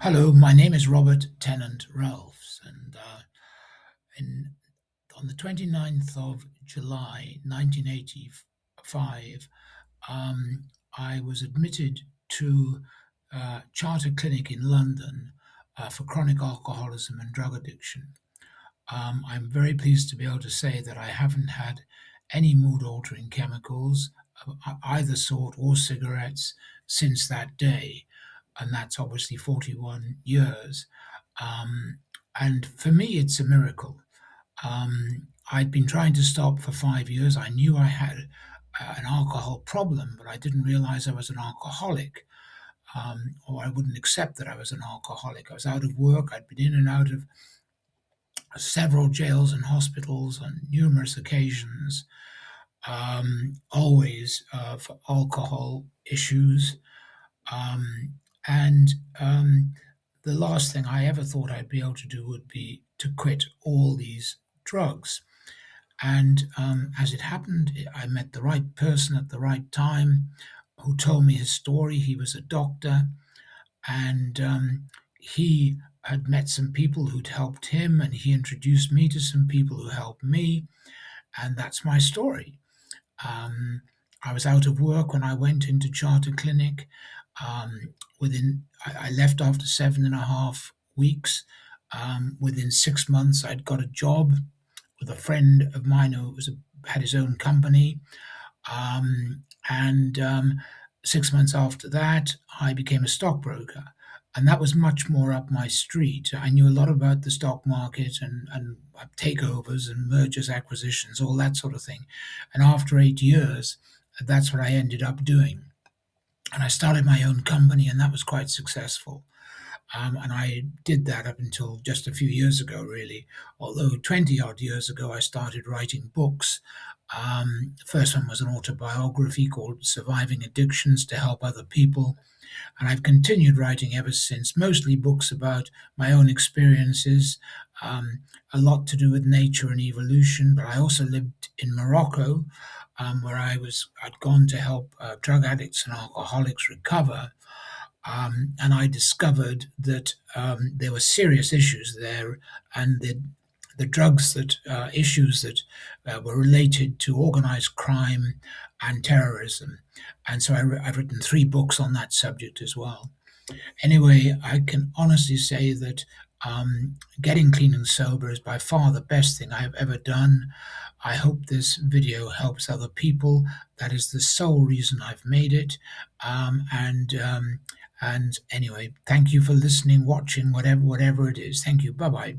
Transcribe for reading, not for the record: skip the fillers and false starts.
Hello, my name is Robert Tennant-Ralphs, and in, on the 29th of July 1985, I was admitted to Charter Clinic in London for chronic alcoholism and drug addiction. I'm very pleased to be able to say that I haven't had any mood altering chemicals of either sort or cigarettes since that day. And that's obviously 41 years. Um, and for me, it's a miracle. I'd been trying to stop for 5 years. I knew I had an alcohol problem, but I didn't realize I was an alcoholic, or I wouldn't accept that I was an alcoholic. I was out of work. I'd been in and out of several jails and hospitals on numerous occasions, always for alcohol issues. Um, and the last thing I ever thought I'd be able to do would be to quit all these drugs. And as it happened, I met the right person at the right time who told me his story. He was a doctor, and he had met some people who'd helped him, and he introduced me to some people who helped me, and that's my story. Um, I was out of work when I went into Charter Clinic. I left after 7.5 weeks. Within 6 months, I'd got a job with a friend of mine who had his own company. And 6 months after that, I became a stockbroker. And that was much more up my street. I knew a lot about the stock market and takeovers and mergers, acquisitions, all that sort of thing. And after 8 years, that's what I ended up doing. And I started my own company, and that was quite successful. And I did that up until just a few years ago, really. Although 20 odd years ago, I started writing books. The first one was an autobiography called Surviving Addictions to Help Other People. And I've continued writing ever since, mostly books about my own experiences, a lot to do with nature and evolution. But I also lived in Morocco, where I'd gone to help drug addicts and alcoholics recover. And I discovered that there were serious issues there, and the drugs that issues that were related to organized crime and terrorism. And so I've written 3 books on that subject as well. Anyway, I can honestly say that getting clean and sober is by far the best thing I have ever done. I hope this video helps other people. That is the sole reason I've made it. And anyway, thank you for listening, watching, whatever it is. Thank you. Bye bye.